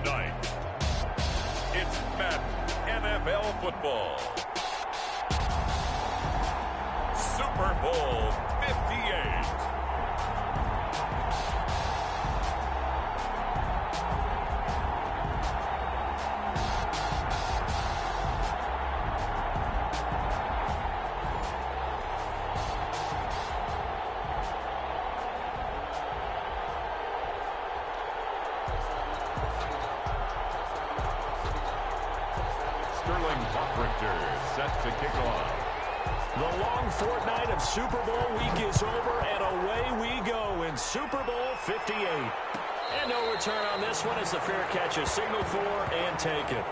Tonight, it's Madden NFL football. Super Bowl 58. Set to kick off. The long fortnight of Super Bowl week is over, and away we go in Super Bowl 58. And no return on this one as the fair catch is signaled for and taken.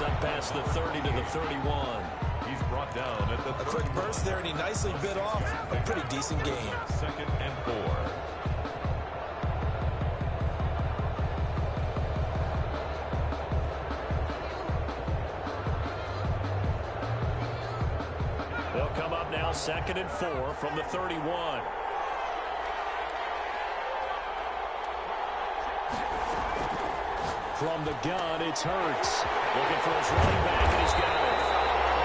Up past the 30 to the 31. He's brought down at the a quick burst there, and he nicely bit off a pretty decent game. 2nd and 4. They'll come up now 2nd and 4 from the 31. From the gun, it's Hurts. Looking for his running back, and he's got it.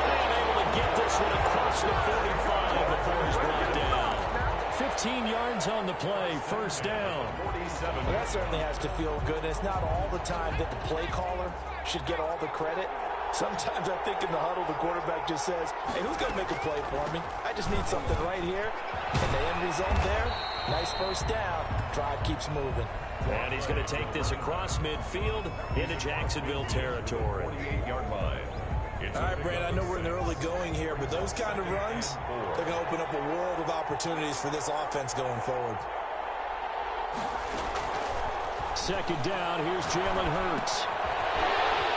And able to get this one across the 45 before he's brought down. 15 yards on the play, first down. Well, that certainly has to feel good. It's not all the time that the play caller should get all the credit. Sometimes I think in the huddle, the quarterback just says, hey, who's going to make a play for me? I just need something right here. And the end result there, nice first down. Drive keeps moving. And he's going to take this across midfield into Jacksonville territory. 48-yard line. All right, Brand, I know we're in the early going here, but those kind of runs, they're going to open up a world of opportunities for this offense going forward. 2nd down, here's Jalen Hurts.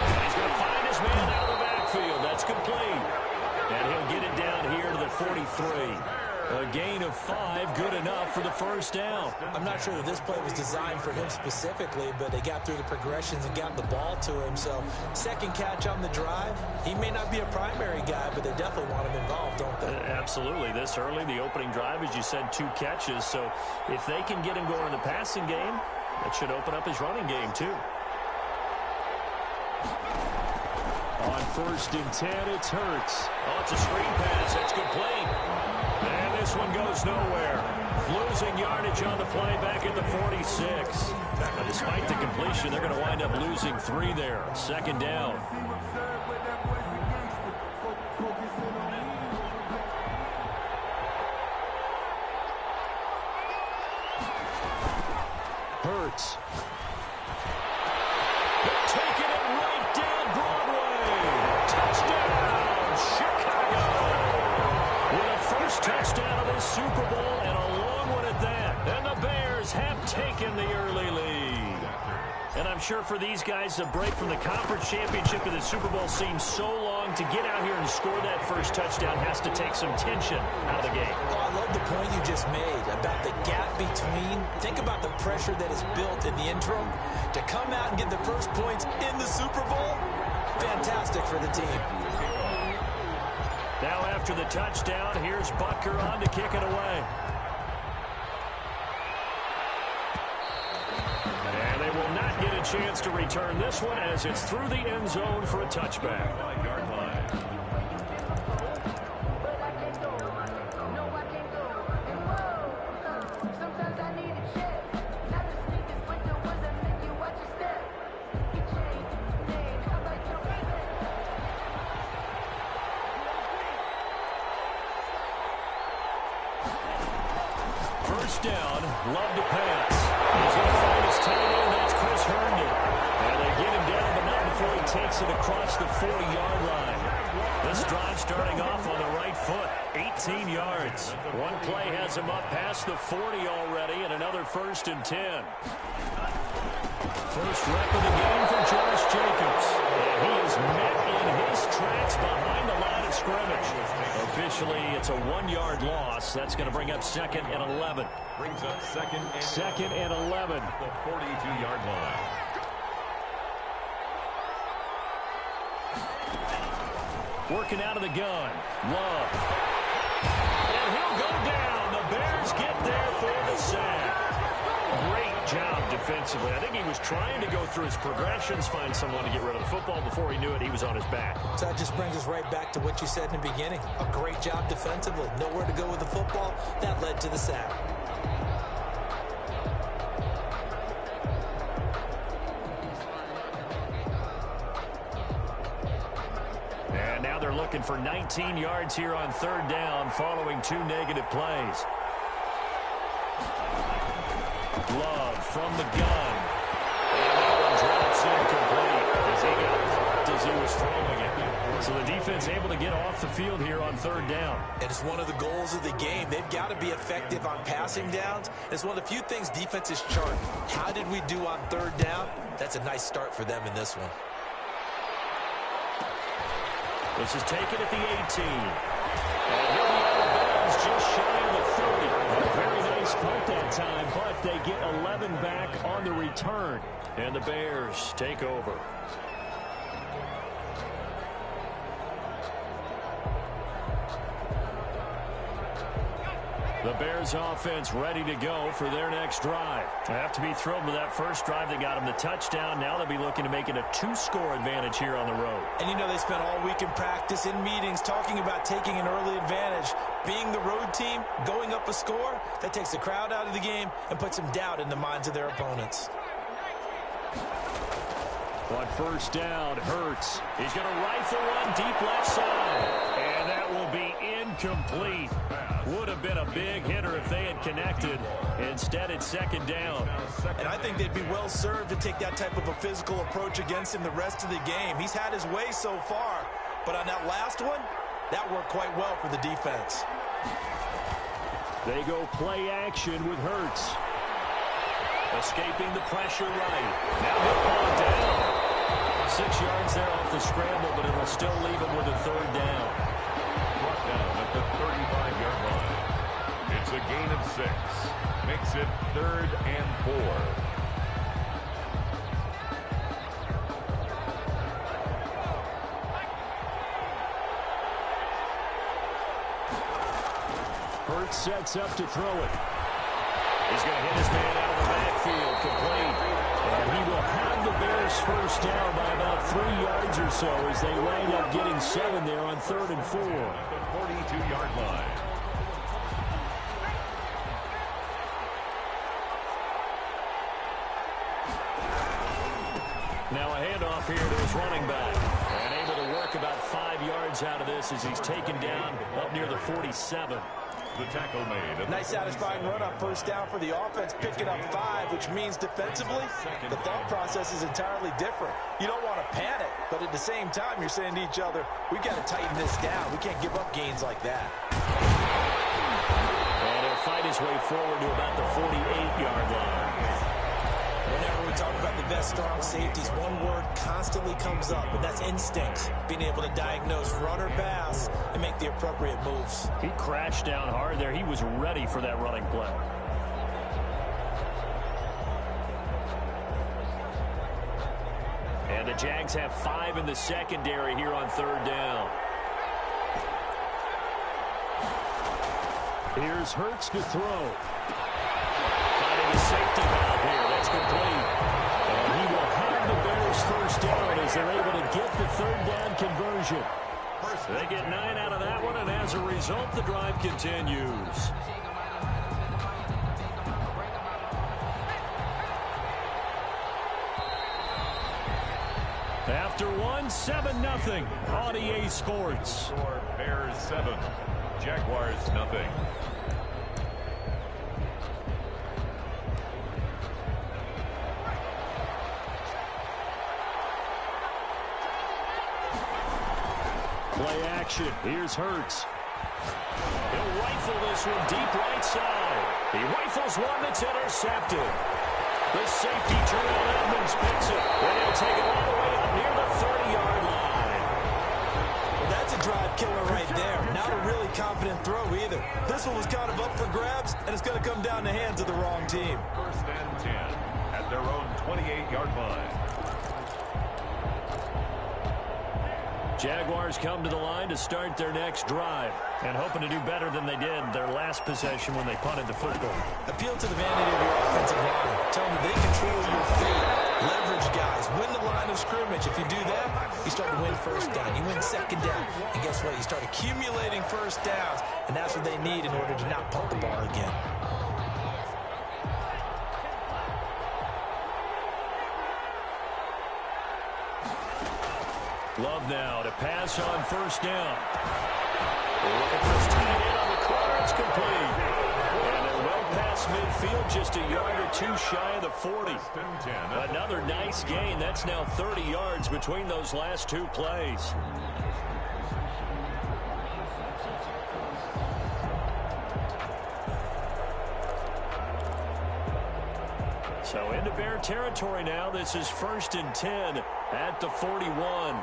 And he's going to find his man out of the backfield. That's complete. And he'll get it down here to the 43. A gain of 5, good enough for the first down. I'm not sure that this play was designed for him specifically, but they got through the progressions and got the ball to him. So, second catch on the drive. He may not be a primary guy, but they definitely want him involved, don't they? Absolutely. This early, the opening drive, as you said, 2 catches. So, if they can get him going in the passing game, that should open up his running game, too. On 1st and 10, it's Hurts. Oh, it's a screen pass. That's complete. And this one goes nowhere. Losing yardage on the play back at the 46. Now, despite the completion, they're going to wind up losing 3 there. 2nd down. Hurts. They're taking it right down Broadway. Touchdown, Chicago. With a first touchdown of this Super Bowl and a long one at that. And the Bears have taken the early lead. And I'm sure for these guys, a break from the conference championship to the Super Bowl seems so long. To get out here and score that first touchdown has to take some tension out of the game. Oh, I love the point you just made about the gap between. Think about the pressure that is built in the interim. To come out and get the first points in the Super Bowl, fantastic for the team. Now after the touchdown, here's Butker on to kick it away. And they will not get a chance to return this one as it's through the end zone for a touchback. Yard line. First down, Love to pass. He's going to find his tight end. That's Chris Herndon. And they get him down, but not before he takes it across the 40-yard line. This drive starting off on the right foot. 18 yards. One play has him up past the 40 already, and another 1st and 10. First rep of the game for Josh Jacobs. And he is met in his tracks behind the line of scrimmage. Officially, it's a 1-yard loss. That's going to bring up 2nd and 11. Brings up second and 11. The 42-yard line. Working out of the gun. Love. And he'll go down. The Bears get there for the sack. Great job defensively. I think he was trying to go through his progressions, find someone to get rid of the football. Before he knew it, he was on his back. So that just brings us right back to what you said in the beginning. A great job defensively. Nowhere to go with the football. That led to the sack. And now they're looking for 19 yards here on 3rd down following 2 negative plays. Love from the gun. And that one drops incomplete as he got caught as he was throwing it. So the defense able to get off the field here on 3rd down. And it's one of the goals of the game. They've got to be effective on passing downs. It's one of the few things defenses chart. How did we do on 3rd down? That's a nice start for them in this one. This is taken at the 18. And here we are, the Bears just shy of the 30. A very nice punt that time, but they get 11 back on the return. And the Bears take over. The Bears offense ready to go for their next drive. They have to be thrilled with that first drive that got them the touchdown. Now they'll be looking to make it a 2-score advantage here on the road. And you know they spent all week in practice, in meetings, talking about taking an early advantage. Being the road team, going up a score, that takes the crowd out of the game and puts some doubt in the minds of their opponents. On 1st down, Hurts. He's going to rifle one deep left side. And that will be incomplete. Would have been a big hitter if they had connected. Instead, it's 2nd down. And I think they'd be well served to take that type of a physical approach against him the rest of the game. He's had his way so far. But on that last one, that worked quite well for the defense. They go play action with Hurts. Escaping the pressure right. Now they're called down. 6 yards there off the scramble, but it'll still leave him with a 3rd down. Brought down at the 35-yard line. It's a gain of 6. Makes it 3rd and 4. Hurts sets up to throw it. He's going to hit his man out of the backfield, complete. And he will have the Bears first down by about 3 yards or so as they wind up getting 7 there on 3rd and 4. At the 42-yard line. Now a handoff here to his running back. And able to work about 5 yards out of this as he's taken down up near the 47. The tackle made. Nice satisfying run on 1st down for the offense, picking up 5, which means defensively, the thought process is entirely different. You don't want to panic, but at the same time, you're saying to each other, we got to tighten this down. We can't give up gains like that. And he'll fight his way forward to about the 48-yard line. Whenever we talk about the best strong safeties, one word constantly comes up, and that's instinct. Being able to diagnose run or pass and make the appropriate moves. He crashed down hard there. He was ready for that running play. And the Jags have 5 in the secondary here on 3rd down. Here's Hurts to throw. Finding a safety valve here. That's complete. And he will have the Bears first down as they're able to get the 3rd down conversion. They get 9 out of that one, and as a result, the drive continues. After one, 7-0 on EA Sports. Score Bears 7, Jaguars nothing. Play action. Here's Hurts. He'll rifle this one deep right side. He rifles one that's intercepted. The safety, Terrell Edmonds, picks it. And he'll take it all the way up near the 30-yard line. Well, that's a drive killer right there. Not a really confident throw either. This one was kind of up for grabs, and it's going to come down the hands of the wrong team. First and 10 at their own 28-yard line. Jaguars come to the line to start their next drive and hoping to do better than they did their last possession when they punted the football. Appeal to the vanity of your offensive line. Tell them they control your fate. Leverage guys. Win the line of scrimmage. If you do that, you start to win first down. You win second down. And guess what? You start accumulating first downs. And that's what they need in order to not punt the ball again. Love now to pass on first down. Looking for his tight end on the corner. It's complete. And they're well past midfield, just a yard or two shy of the 40. Another nice gain. That's now 30 yards between those last two plays. So into Bear territory now. This is 1st and 10 at the 41.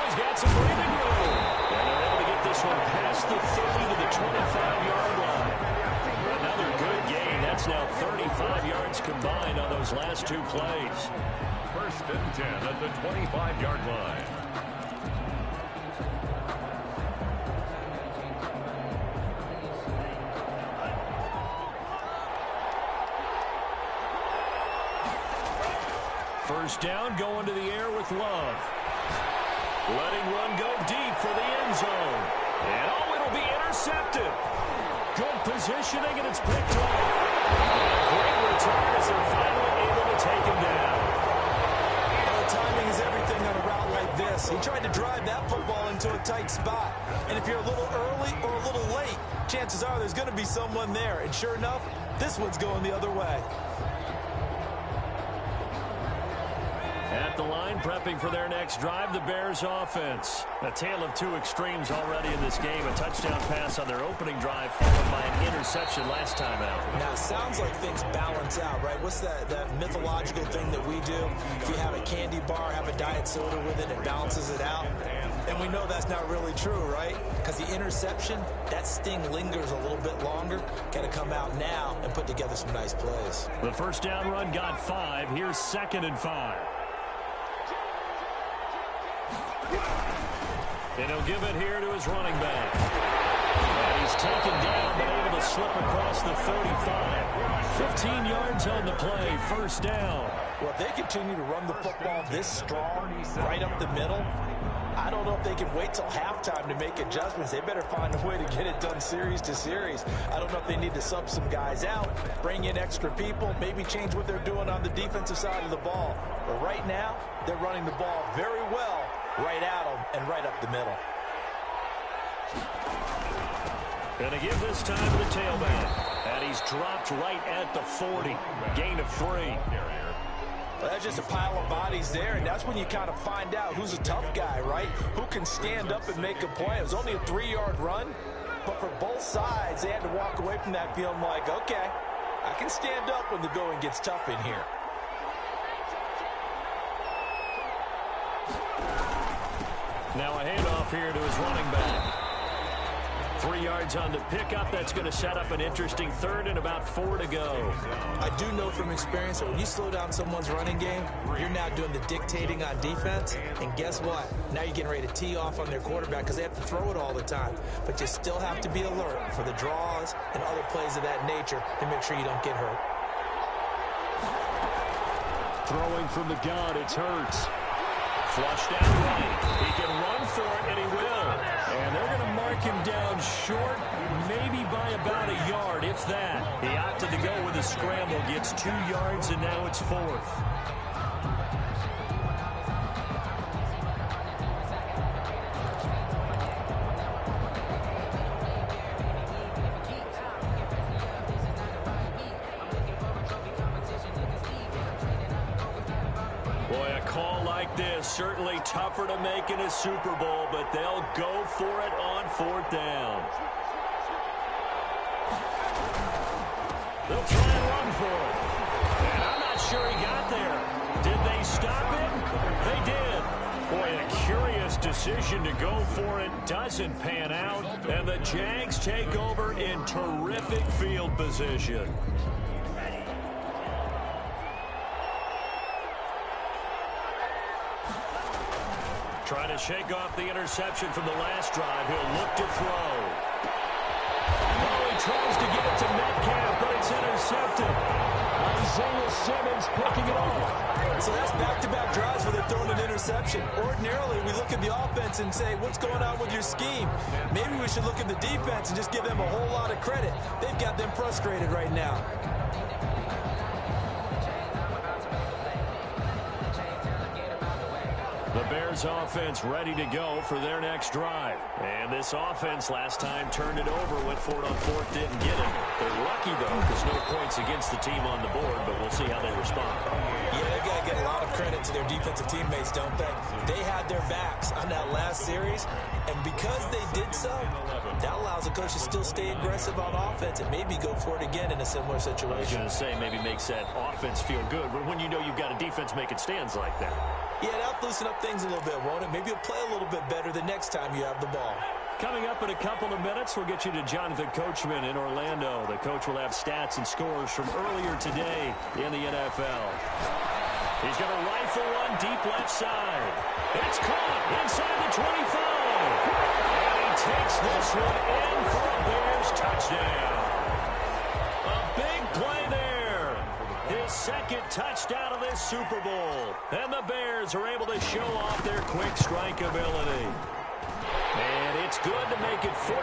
He's got some breathing room. And they're able to get this one past the 30 to the 25-yard line. Another good gain. That's now 35 yards combined on those last two plays. 1st and 10 at the 25-yard line. First down, going to the air with Love. Letting one go deep for the end zone. And oh, it'll be intercepted. Good positioning, and it's picked off. And a great return as they're finally able to take him down. Well, timing is everything on a route like this. He tried to drive that football into a tight spot. And if you're a little early or a little late, chances are there's going to be someone there. And sure enough, this one's going the other way. At the line, prepping for their next drive, the Bears offense. A tale of two extremes already in this game. A touchdown pass on their opening drive, followed by an interception last time out. Now, it sounds like things balance out, right? What's that mythological thing that we do? If you have a candy bar, have a diet soda with it, it balances it out. And we know that's not really true, right? Because the interception, that sting lingers a little bit longer. Got to come out now and put together some nice plays. The first down run got 5. Here's 2nd and 5. And he'll give it here to his running back. And he's taken down, but able to slip across the 35. 15 yards on the play, first down. Well, if they continue to run the football this strong, right up the middle, I don't know if they can wait till halftime to make adjustments. They better find a way to get it done series to series. I don't know if they need to sub some guys out, bring in extra people, maybe change what they're doing on the defensive side of the ball. But right now, they're running the ball very well right at them and right up the middle. Gonna give this time to the tailback. And he's dropped right at the 40. Gain of 3. Well, that's just a pile of bodies there, and that's when you kind of find out who's a tough guy, right? Who can stand up and make a play. It was only a 3-yard run, but for both sides, they had to walk away from that feeling like, okay, I can stand up when the going gets tough in here. Now a handoff here to his running back. 3 yards on the pickup. That's going to set up an interesting 3rd and about 4 to go. I do know from experience that when you slow down someone's running game, you're now doing the dictating on defense. And guess what? Now you're getting ready to tee off on their quarterback because they have to throw it all the time. But you still have to be alert for the draws and other plays of that nature to make sure you don't get hurt. Throwing from the gun, it's Hurts. Flush down right. He can run for it, and he will. And they're going to mark him down short, maybe by about a yard, if that. He opted to go with a scramble, gets 2 yards, and now it's 4th. Boy, a call like this, certainly tougher to make in a Super Bowl, but they'll go for it on 4th down. They'll try and run for it. And I'm not sure he got there. Did they stop him? They did. Boy, a curious decision to go for it doesn't pan out, and the Jags take over in terrific field position. Trying to shake off the interception from the last drive. He'll look to throw. Oh, he tries to get it to Metcalf, but it's intercepted. Isaiah Simmons picking it off. So that's back-to-back drives where they're throwing an interception. Ordinarily, we look at the offense and say, what's going on with your scheme? Maybe we should look at the defense and just give them a whole lot of credit. They've got them frustrated right now. The Bears offense ready to go for their next drive. And this offense last time turned it over, went for it on 4th, didn't get it. They're lucky, though, because no points against the team on the board, but we'll see how they respond. Yeah, they've got to get a lot of credit to their defensive teammates, don't they? They had their backs on that last series, and because they did so, that allows the coach to still stay aggressive on offense and maybe go for it again in a similar situation. I was going to say, maybe makes that offense feel good, but when you know you've got a defense making stands like that. Yeah, that'll loosen up things a little bit, won't it? Maybe you'll play a little bit better the next time you have the ball. Coming up in a couple of minutes, we'll get you to Jonathan Coachman in Orlando. The coach will have stats and scores from earlier today in the NFL. He's going to rifle one deep left side. It's caught inside the 25. And he takes this one in for a Bears touchdown. A big play there. His second touchdown of this Super Bowl. And the Bears are able to show off their quick strike ability. And it's good to make it 14-0.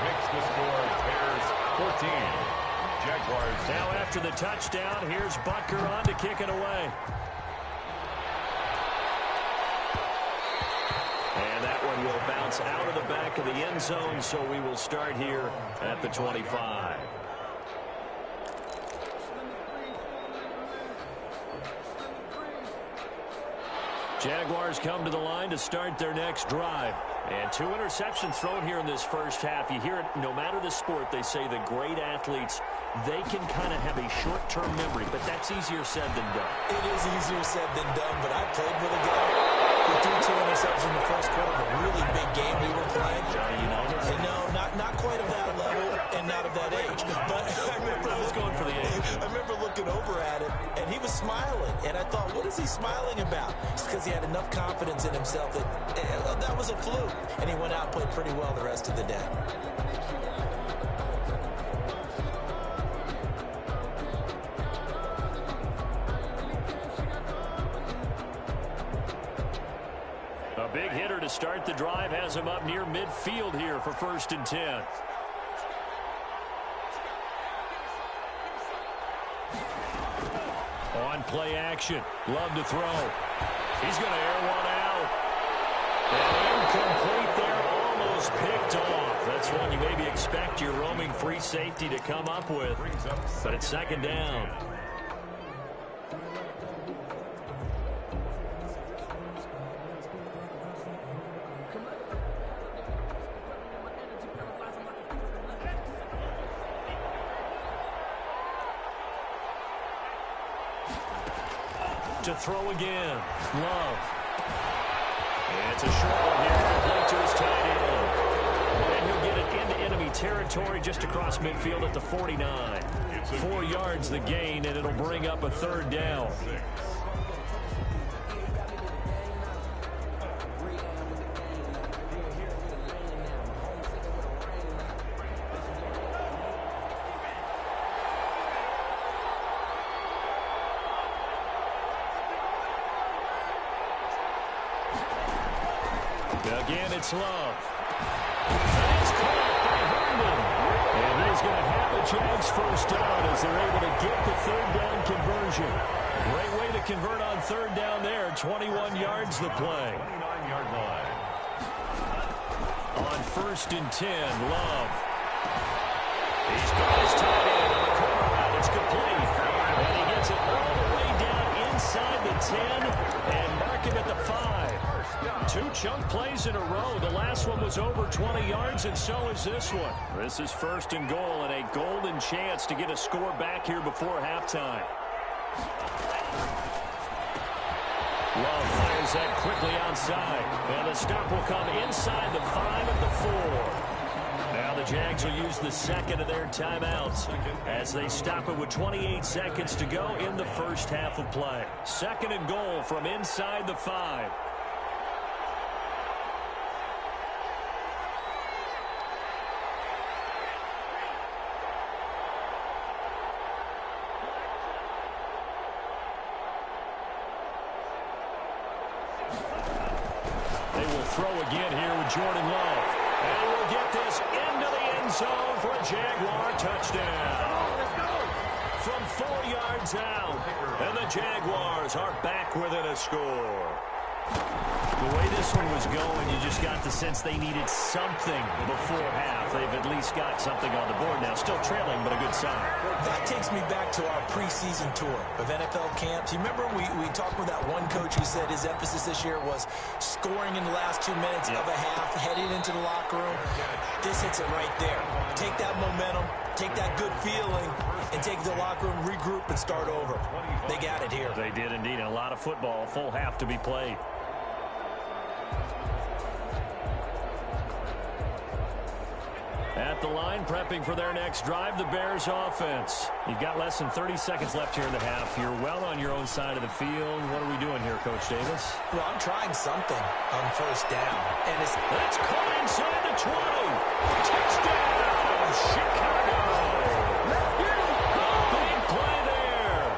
Makes the score Bears 14. Jaguars. Now after the touchdown, here's Butker on to kick it away. And that one will bounce out of the back of the end zone, so we will start here at the 25. Jaguars come to the line to start their next drive. And 2 interceptions thrown here in this first half. You hear it, no matter the sport, they say the great athletes, they can kind of have a short-term memory, but that's easier said than done. It is easier said than done, but I played with a guy who threw 2 interceptions in the first quarter of a really big game we were playing. Johnny, you know this? No, not quite of that level and not of that age. But I was going for the age. I remember looking over at him, and he was smiling. And I thought, what is he smiling about? It's because he had enough confidence in himself that was a fluke. And he went out and played pretty well the rest of the day. A big hitter to start the drive has him up near midfield here for 1st and 10. On play action. Love to throw. He's going to air one out. And incomplete there, almost picked off. That's one you maybe expect your roaming free safety to come up with. But it's 2nd down. To throw again. Love. And it's a short one here. Complete to his tight end. And he'll get it into enemy territory just across midfield at the 49. 4 yards the gain, and it'll bring up a 3rd down. Again, it's Love. That's caught by Herndon. And he's going to have the Jags 1st down as they're able to get the 3rd down conversion. Great way to convert on 3rd down there. 21 yards the play. 29-yard line. On 1st and 10, Love. He's got his tight end on the corner route. It's complete. And he gets it all the way down inside 10 and mark him at the 5. 2 chunk plays in a row. The last one was over 20 yards, and so is this one. This is 1st and goal and a golden chance to get a score back here before halftime. Love fires that quickly outside. And the stop will come inside the 5 at the 4. Now the Jags will use the second of their timeouts as they stop it with 28 seconds to go in the first half of play. 2nd and goal from inside the 5. They will throw again here with Jordan Love. And we'll get this into the end zone for a Jaguar touchdown. From 4 yards out. And the Jaguars are back within a score. The way this one was going, you just got the sense they needed something before half. They've at least got something on the board now. Still trailing, but a good sign. That takes me back to our preseason tour of NFL camps. You remember we talked with that one coach who said his emphasis this year was scoring in the last 2 minutes of a half, heading into the locker room. This hits it right there. Take that momentum, take that good feeling, and take the locker room, regroup, and start over. They got it here. They did indeed. A lot of football, full half to be played. At the line, prepping for their next drive, the Bears offense. You've got less than 30 seconds left here in the half. You're well on your own side of the field. What are we doing here, Coach Davis? Well, I'm trying something on 1st down. And that's caught inside the 20. Touchdown, Chicago. Big play there.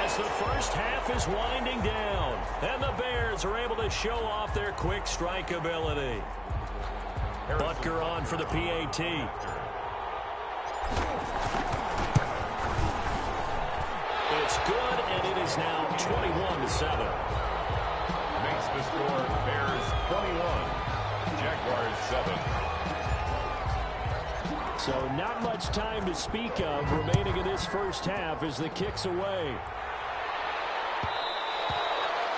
As the first half is winding down. And the Bears are able to show off their quick strike ability. Butker on for the PAT. It's good, and it is now 21-7. Makes the score Bears 21, Jaguars 7. So not much time to speak of remaining in this first half as the kick's away.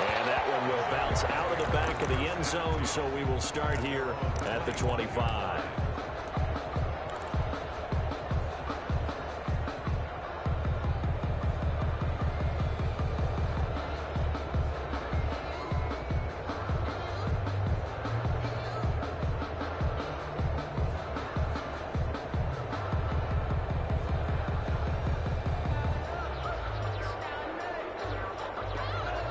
And that one will bounce out of the back of the end zone, so we will start here at the 25.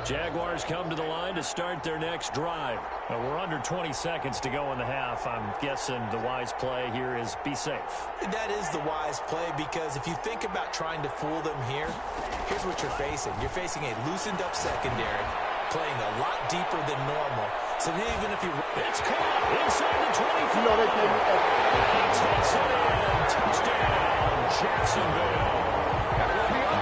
Jaguars come to the line to start their next drive. We're under 20 seconds to go in the half. I'm guessing the wise play here is be safe. That is the wise play, because if you think about trying to fool them here, here's what you're facing. You're facing a loosened up secondary, playing a lot deeper than normal. So even if you... It's caught inside the 25. You know they play with that. Takes it in. Touchdown, Jacksonville.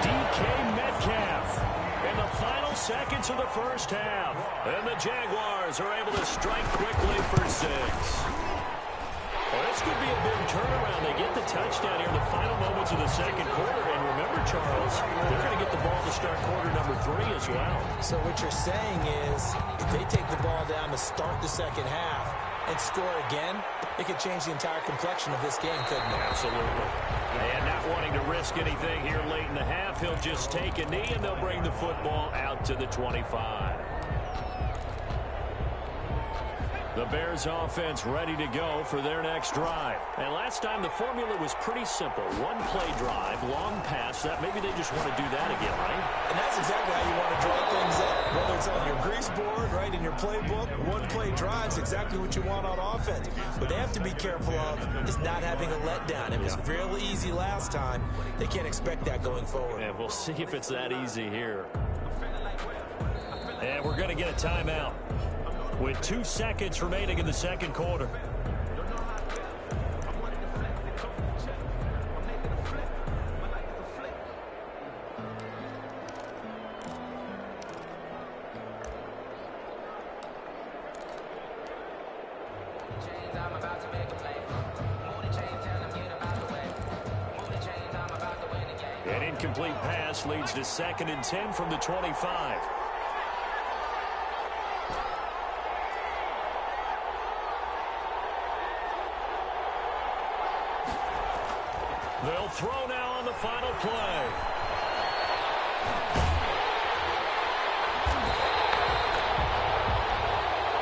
DK Metcalf. In the final seconds of the first half. And the Jaguars are able to strike quickly for 6. Well, this could be a big turnaround. They get the touchdown here in the final moments of the second quarter. And remember, Charles, they're going to get the ball to start quarter number 3 as well. So what you're saying is if they take the ball down to start the second half and score again, it could change the entire complexion of this game, couldn't it? Absolutely. And not wanting to risk anything here late in the half, he'll just take a knee, and they'll bring the football out to the 25. The Bears offense ready to go for their next drive. And last time the formula was pretty simple. One play drive, long pass. That maybe they just want to do that again, right? And that's exactly how you want to draw things up. Whether it's on your grease board, right, in your playbook, one play drive's exactly what you want on offense. What they have to be careful of is not having a letdown. It was real easy last time. They can't expect that going forward. And we'll see if it's that easy here. And we're going to get a timeout with 2 seconds remaining in the second quarter. An incomplete pass leads to 2nd and 10 from the 25. throw now on the final play.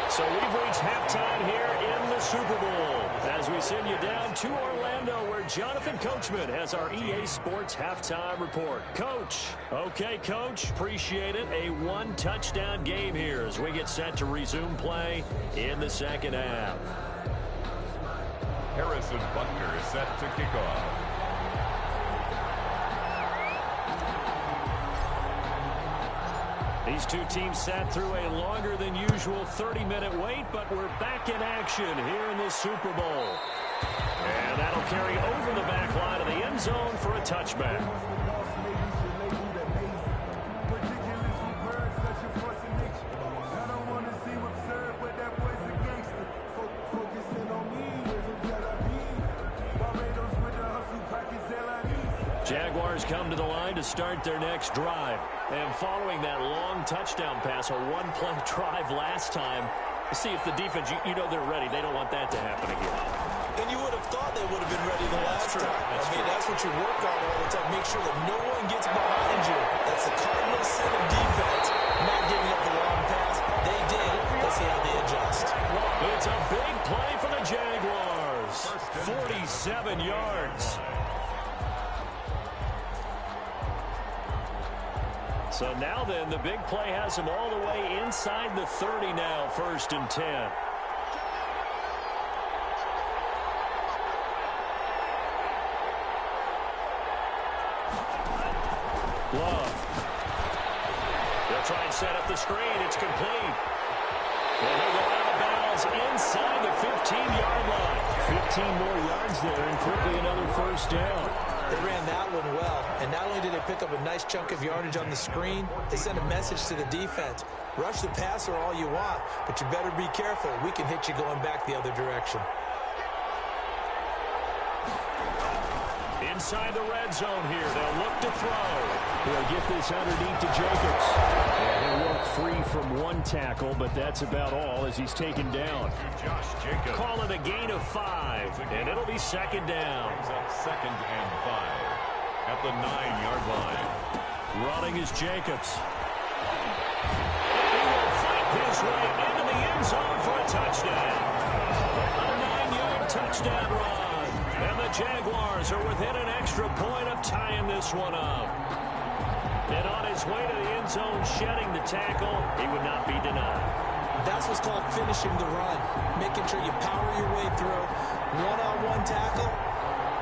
So we've reached halftime here in the Super Bowl as we send you down to Orlando where Jonathan Coachman has our EA Sports halftime report. Coach. Okay, Coach. Appreciate it. A one-touchdown game here as we get set to resume play in the second half. Harrison Butker is set to kick off. These two teams sat through a longer than usual 30-minute wait, but we're back in action here in the Super Bowl. And that'll carry over the back line of the end zone for a touchback. Jaguars come to the line to start their next drive. And following that long touchdown pass, a one-play drive last time, see if the defense, you know they're ready. They don't want that to happen again. And you would have thought they would have been ready the last time. That's what you work on all the time. Make sure that no one gets behind you. That's the cardinal sin of defense, not giving up the long pass. They did. Let's see how they adjust. It's a big play for the Jaguars. 47 yards. So now then, the big play has him all the way inside the 30 now, 1st and 10. Love. They'll try and set up the screen. It's complete. And he'll go out of bounds inside the 15-yard line. 15 more yards there and quickly another first down. They ran that one well, and not only did they pick up a nice chunk of yardage on the screen, they sent a message to the defense. Rush the passer all you want, but you better be careful. We can hit you going back the other direction. Inside the red zone here, they'll look to throw. They'll get this underneath to Jacobs. And he'll work free from one tackle, but that's about all as he's taken down. Josh Jacobs. Call it a gain of 5, and it'll be second down. Brings up 2nd and 5 at the 9-yard line. Running is Jacobs. And he will fight his way into the end zone for a touchdown. A 9-yard touchdown run. And the Jaguars are within an extra point of tying this one up. And on his way to the end zone, shedding the tackle, he would not be denied. That's what's called finishing the run, making sure you power your way through. One-on-one tackle,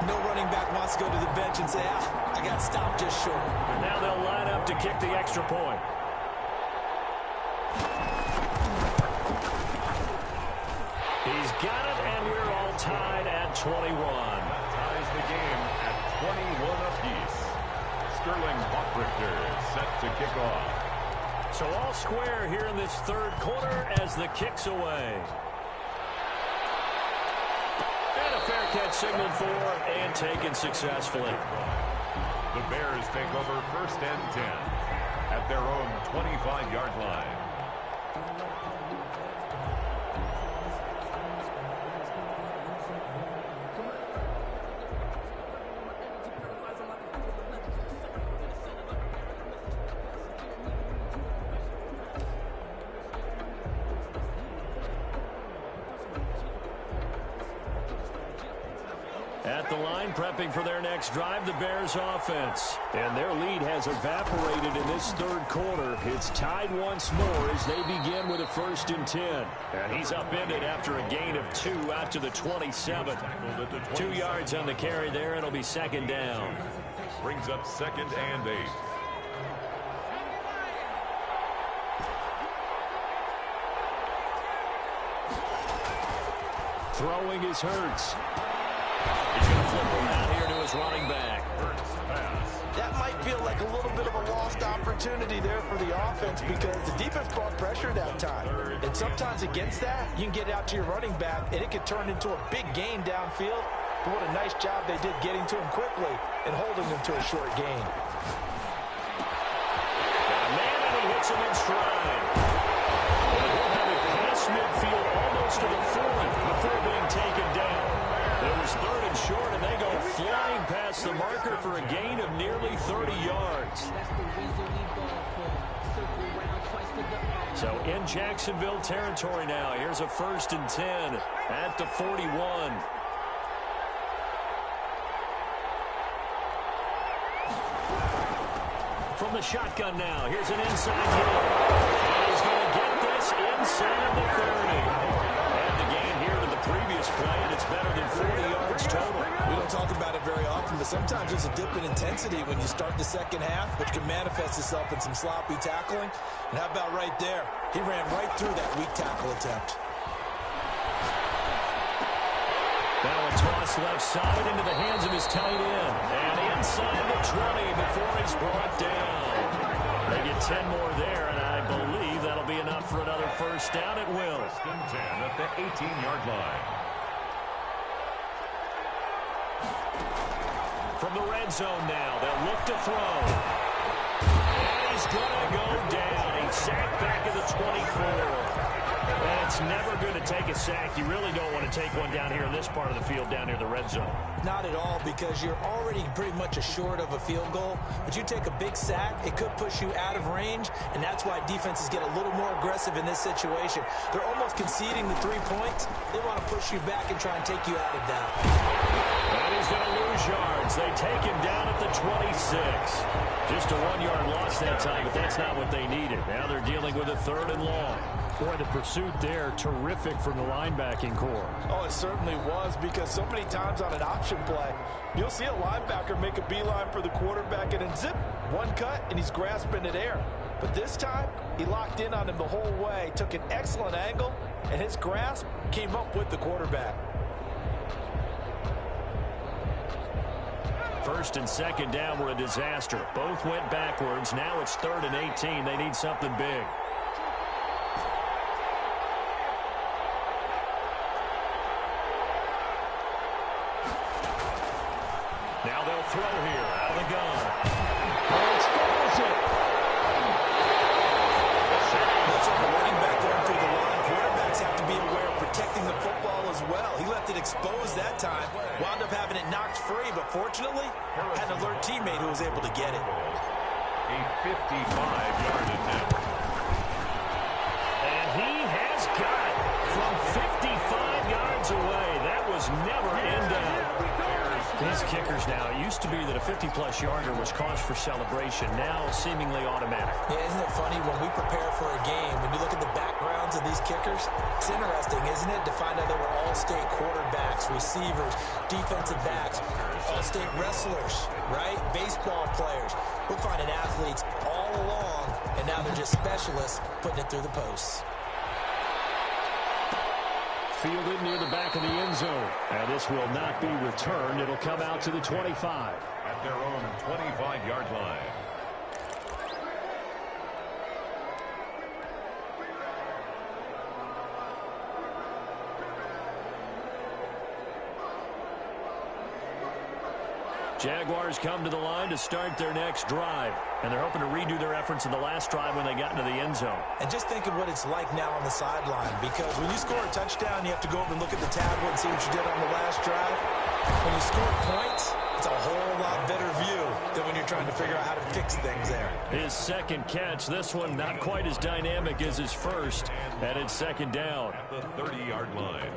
no running back wants to go to the bench and say, I got stopped just short. And now they'll line up to kick the extra point. He's got it, and we're all tied at 21. That ties the game at 21 apiece. Sterling Hoffrichter set to kick off. So all square here in this third quarter as the kick's away. And a fair catch signaled for and taken successfully. The Bears take over 1st and 10 at their own 25-yard line. At the line, prepping for their next drive, the Bears offense. And their lead has evaporated in this third quarter. It's tied once more as they begin with a 1st and 10. And he's upended after a gain of 2 out to the 27. 2 yards on the carry there, and it'll be second down. Brings up 2nd and 8. Throwing is Hurts. He's going to flip him out here to his running back. That might feel like a little bit of a lost opportunity there for the offense because the defense brought pressure that time. And sometimes against that, you can get out to your running back, and it can turn into a big gain downfield. But what a nice job they did getting to him quickly and holding him to a short gain. Got a man, and he hits him in stride. And he'll have it past midfield almost to the 40 before being taken down. It was 3rd and short, and they go flying past the marker for a gain of nearly 30 yards. So in Jacksonville territory now. Here's a 1st and 10 at the 41. From the shotgun now, here's an inside hit. And he's going to get this inside the 30. And the gain here to the previous play, and it's better than 40 yards total. We don't talk about it very often, but sometimes there's a dip in intensity when you start the second half, which can manifest itself in some sloppy tackling. And how about right there? He ran right through that weak tackle attempt. Now a toss left side into the hands of his tight end. And inside the 20 before he's brought down. They get 10 more there, and I believe that'll be enough for another 1st down. It will. 1st and 10 at the 18-yard line. From the red zone now, they'll look to throw. And he's going to go down. He's sacked back at the 24. And it's never good to take a sack. You really don't want to take one down here in this part of the field, down near the red zone. Not at all, because you're already pretty much assured of a field goal. But you take a big sack, it could push you out of range, and that's why defenses get a little more aggressive in this situation. They're almost conceding the 3 points. They want to push you back and try and take you out of that. And he's going to lose yards. They take him down at the 26. Just a 1-yard loss that time, but that's not what they needed. Now they're dealing with a 3rd and long. Boy, the pursuit there, terrific from the linebacking core. Oh, it certainly was, because so many times on an option play, you'll see a linebacker make a beeline for the quarterback, and then zip, one cut, and he's grasping at air. But this time, he locked in on him the whole way, took an excellent angle, and his grasp came up with the quarterback. 1st and 2nd down were a disaster. Both went backwards. Now it's 3rd and 18. They need something big. Now they'll throw here out of the gun. That's a running back going through the line. Quarterbacks have to be aware of protecting the football as well. He left it exposed that time. Wound up having it knocked free, but fortunately, had an alert teammate who was able to get it. A 55-yard attempt. And he has got it from 55 yards away. That was never in doubt. These kickers now, it used to be that a 50-plus yarder was cause for celebration. Now seemingly automatic. Yeah, isn't it funny when we prepare for a game, when you look at the backgrounds of these kickers, it's interesting, isn't it, to find out they were all-state quarterbacks, receivers, defensive backs, all-state wrestlers, right? Baseball players. We're finding athletes all along, and now they're just specialists putting it through the posts. Fielded near the back of the end zone. And this will not be returned. It'll come out to the 25. At their own 25-yard line. Jaguars come to the line to start their next drive. And they're hoping to redo their efforts in the last drive when they got into the end zone. And just think of what it's like now on the sideline, because when you score a touchdown, you have to go over and look at the tablet and see what you did on the last drive. When you score points, it's a whole lot better view than when you're trying to figure out how to fix things there. His second catch, this one not quite as dynamic as his first, and it's 2nd down. At the 30-yard line.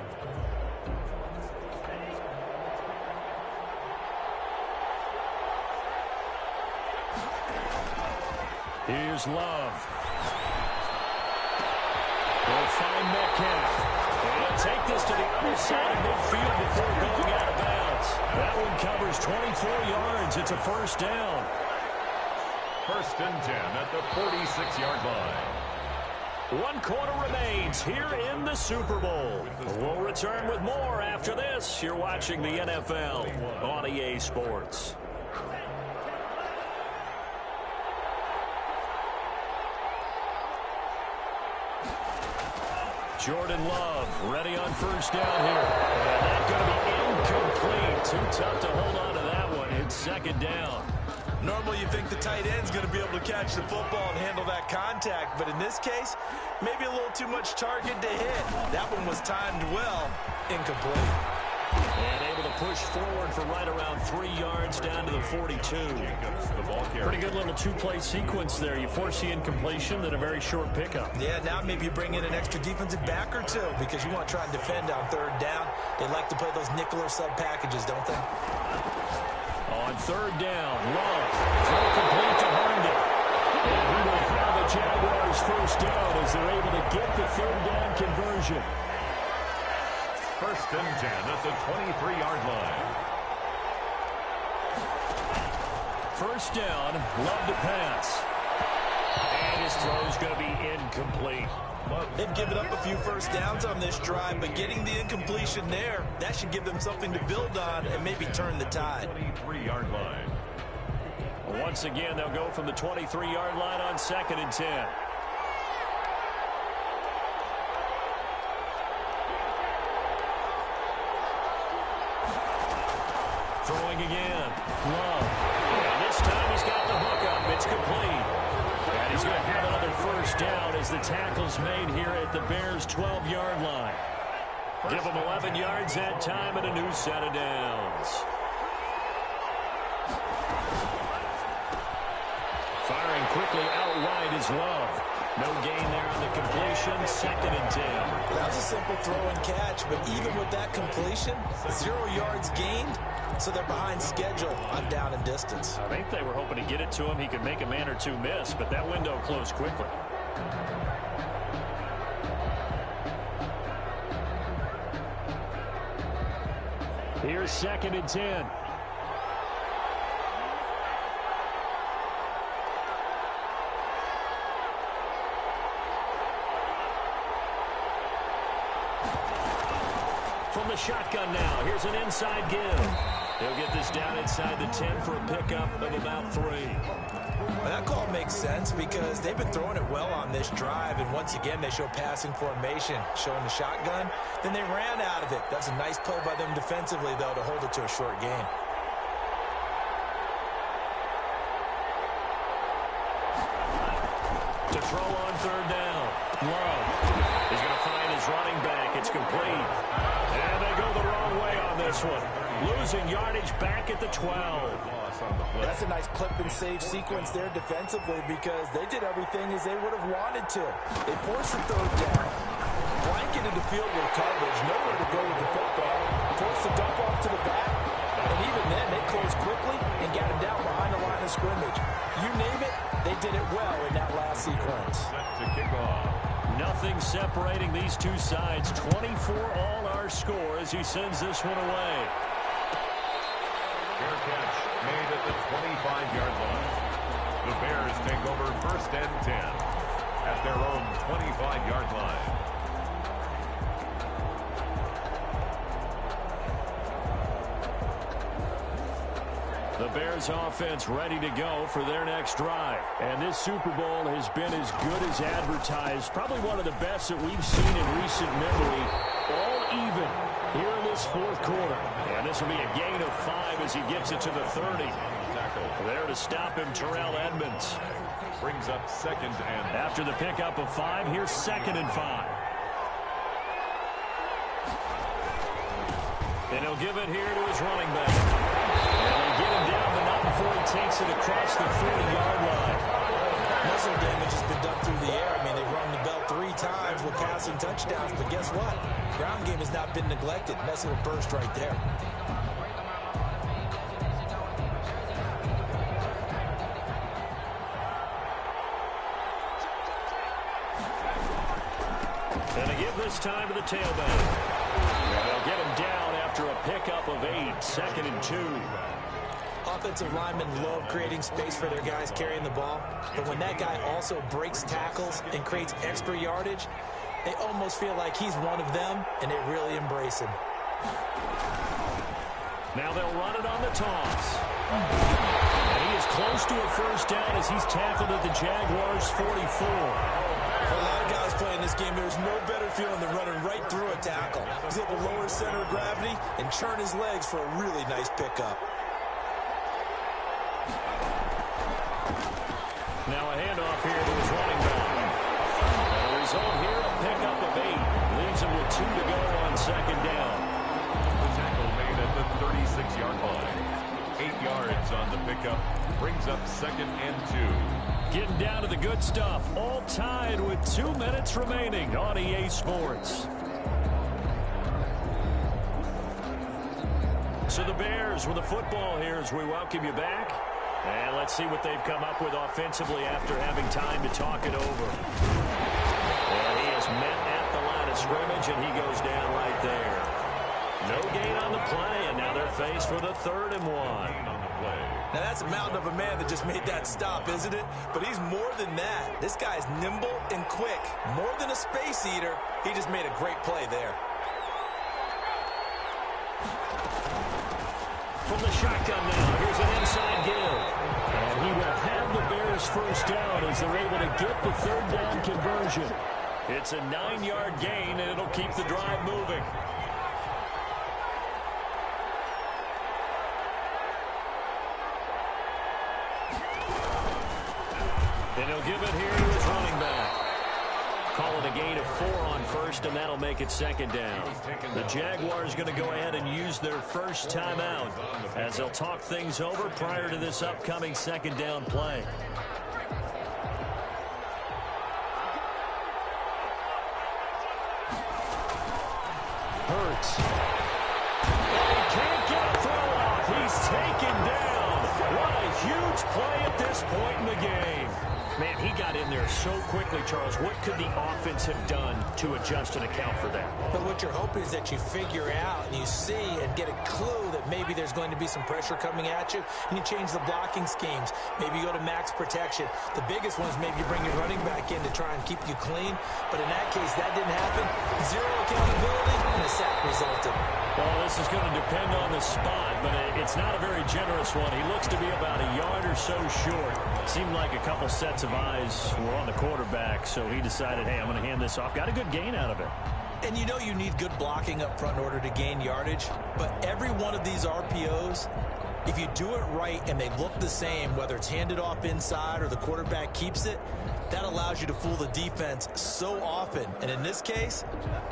Here's Love. They'll find Metcalf. They'll take this to the other side of midfield before going out of bounds. That one covers 24 yards. It's a 1st down. 1st and 10 at the 46-yard line. 1 quarter remains here in the Super Bowl. We'll return with more after this. You're watching the NFL on EA Sports. Jordan Love ready on 1st down here. And that's going to be incomplete. Too tough to hold on to that one. It's 2nd down. Normally you think the tight end's going to be able to catch the football and handle that contact, but in this case, maybe a little too much target to hit. That one was timed well, incomplete. And able to push forward for right around 3 yards down to the 42. Pretty good little two-play sequence there. You force the incompletion, then a very short pickup. Yeah, now maybe you bring in an extra defensive back or two because you want to try and defend on third down. They like to play those nickel or sub packages, don't they? On third down, Love. Throw complete to Herndon. And he will have the Jaguars first down as they're able to get the third down conversion. First and 10 at the 23-yard line. First down, Love to pass. And his throw's going to be incomplete. They've given up a few first downs on this drive, but getting the incompletion there, that should give them something to build on and maybe turn the tide. 23-yard line. Once again, they'll go from the 23-yard line on 2nd and 10. Throwing again. Love. And this time he's got the hook up. It's complete. And he's going to have another first down as the tackle's made here at the Bears' 12-yard line. Give them 11 yards that time and a new set of downs. Firing quickly out wide is Love. No gain there on the completion. 2nd and 10. That was a simple throw and catch, but even with that completion, 0 yards gained, so they're behind schedule on down and distance. I think they were hoping to get it to him. He could make a man or two miss, but that window closed quickly. Here's 2nd and 10. From the shotgun now, here's an inside give. He'll get this down inside the 10 for a pickup of about 3. Well, that call makes sense because they've been throwing it well on this drive, and once again they show passing formation, showing the shotgun. Then they ran out of it. That's a nice play by them defensively, though, to hold it to a short gain. To throw on third down. Love. He's going to find his running back. It's complete. And they go the wrong way on this one. Losing yardage back at the 12. That's a nice clip and save sequence there defensively because they did everything as they would have wanted to. They forced the third down, blanketed the field with coverage, nowhere to go with the football, forced the dump off to the back, and even then they closed quickly and got him down behind the line of scrimmage. You name it, they did it well in that last sequence. Set to kick off. Nothing separating these two sides. 24 all our score as he sends this one away. Fair catch made at the 25-yard line. The Bears take over 1st and 10 at their own 25-yard line. The Bears offense ready to go for their next drive. And this Super Bowl has been as good as advertised. Probably one of the best that we've seen in recent memory. All even here in this 4th quarter. And this will be a gain of 5 as he gets it to the 30. There to stop him, Terrell Edmonds. Brings up 2nd and... After the pickup of 5, here's 2nd and 5. And he'll give it here to his running back. And they'll get him down, but not before he takes it across the 40-yard line. Muscle damage has been done through the air. I mean, they've rung the bell 3 times with passing touchdowns, but guess what? Ground game has not been neglected. Nice little burst right there. And they give this time to the tailback. And they'll get him down after a pickup of 8, 2nd and 2. Offensive linemen love creating space for their guys carrying the ball, but when that guy also breaks tackles and creates extra yardage, they almost feel like he's one of them, and they really embrace him. Now they'll run it on the toss. And he is close to a first down as he's tackled at the Jaguars' 44. For a lot of guys playing this game, there's no better feeling than running right through a tackle. He's able to lower center of gravity and churn his legs for a really nice pickup. Now a handoff here to his running back. And the result here, a pickup of 8. Leaves him with 2 to go on 2nd down. The tackle made at the 2nd and 2. Getting down to the good stuff. All tied with 2 minutes remaining on EA Sports. So the Bears with the football here as we welcome you back. And let's see what they've come up with offensively after having time to talk it over. And he is met at the line of scrimmage, and he goes down right there. No gain on the play, and now they're faced with a 3rd and 1. Now, that's a mountain of a man that just made that stop, isn't it? But he's more than that. This guy's nimble and quick. More than a space eater, he just made a great play there. From the shotgun now, here's an inside give. And he will have the Bears first down as they're able to get the 3rd down conversion. It's a 9-yard gain, and it'll keep the drive moving. And he'll give it here to his running back. Call it a gain of 4 on first, and that'll make it 2nd down. The Jaguars going to go ahead and use their first timeout as they'll talk things over prior to this upcoming 2nd down play. Hurts. And he can't get a throw off. He's taken down. What a huge play at this point in the game. Man, he got in there so quickly, Charles. What could the offense have done to adjust and account for that? But what you're hoping is that you figure out and you see and get a clue that maybe there's going to be some pressure coming at you, and you change the blocking schemes. Maybe you go to max protection. The biggest one is maybe you bring your running back in to try and keep you clean. But in that case, that didn't happen. 0 accountability, and a sack resulted. Well, this is going to depend on the spot, but it's not a very generous one. He looks to be about a yard or so short. Seemed like a couple sets of eyes were on the quarterback, so he decided, hey, I'm going to hand this off. Got a good gain out of it. And you know you need good blocking up front in order to gain yardage, but every one of these RPOs, if you do it right and they look the same, whether it's handed off inside or the quarterback keeps it, that allows you to fool the defense so often. And in this case,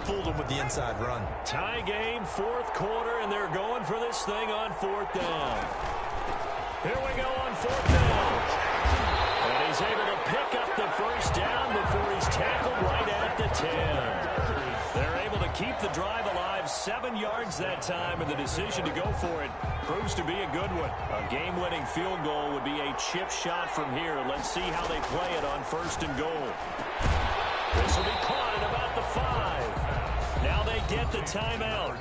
fooled them with the inside run. Tie game, 4th quarter, and they're going for this thing on 4th down. Here we go on 4th down. And he's able to pick up the first down before he's tackled right at the 10. They're able to keep the drive alive, 7 yards that time, and the decision to go for it proves to be a good one. A game-winning field goal would be a chip shot from here. Let's see how they play it on 1st and goal. This will be caught at about the 5. Now they get the timeout.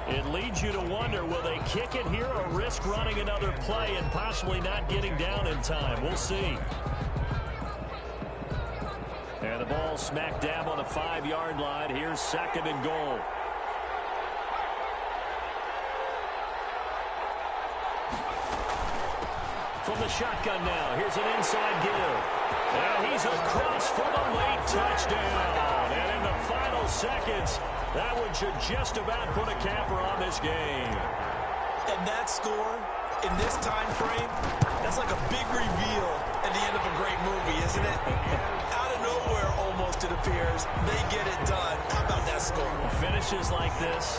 It leads you to wonder, will they kick it here or risk running another play and possibly not getting down in time? We'll see. And the ball smack dab on the 5-yard line. Here's 2nd and goal. From the shotgun now, here's an inside give. And he's across for the late touchdown. And in the final seconds, that one should just about put a capper on this game. And that score, in this time frame, that's like a big reveal at the end of a great movie, isn't it? Out of nowhere, almost, it appears, they get it done. How about that score? Finishes like this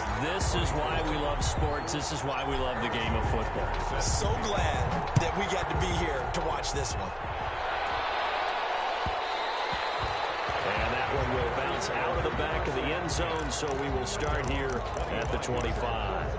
is why we love sports. This is why we love the game of football. So glad that we got to be here to watch this one. And that one will bounce out of the back of the end zone, so we will start here at the 25.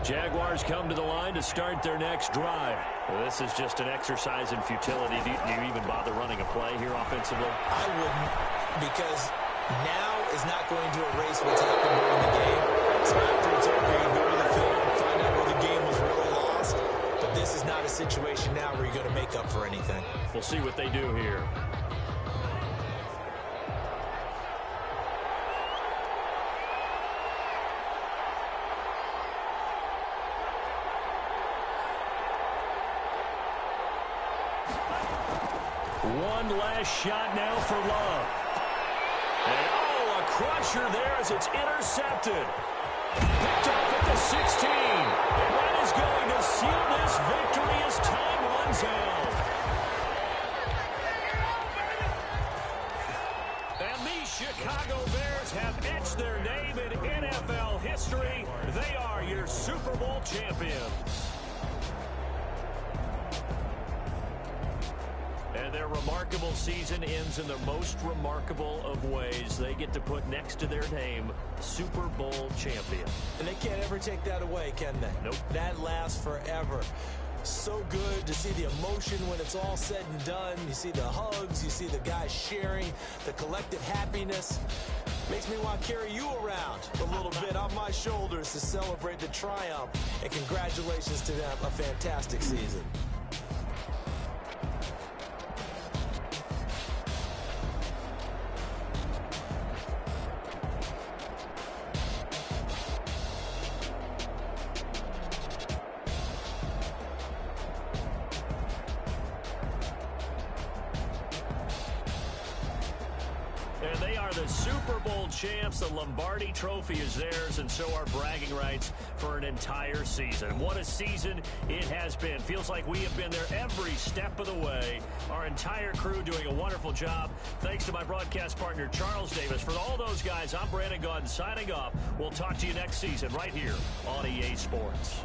Jaguars come to the line to start their next drive. Well, this is just an exercise in futility. Do you even bother running a play here offensively? I wouldn't, because now is not going to erase what's happened during the game. So after it's over, you can go to the film and find out where the game was really lost. But this is not a situation now where you're going to make up for anything. We'll see what they do here. One last shot now for Love. And a crusher there as it's intercepted. Picked off at the 16. And that is going to seal this victory as time runs out. Chicago Bears have etched their name in NFL history. They are your Super Bowl champions. And their remarkable season ends in the most remarkable of ways. They get to put next to their name, Super Bowl champion. And they can't ever take that away, can they? Nope. That lasts forever. So good to see the emotion when it's all said and done. You see the hugs, you see the guys sharing, the collective happiness. Makes me want to carry you around a little bit on my shoulders to celebrate the triumph. And congratulations to them, a fantastic season. And they are the Super Bowl champs. The Lombardi Trophy is theirs, and so are bragging rights for an entire season. What a season it has been. Feels like we have been there every step of the way. Our entire crew doing a wonderful job. Thanks to my broadcast partner, Charles Davis. For all those guys, I'm Brandon Gunn signing off. We'll talk to you next season right here on EA Sports.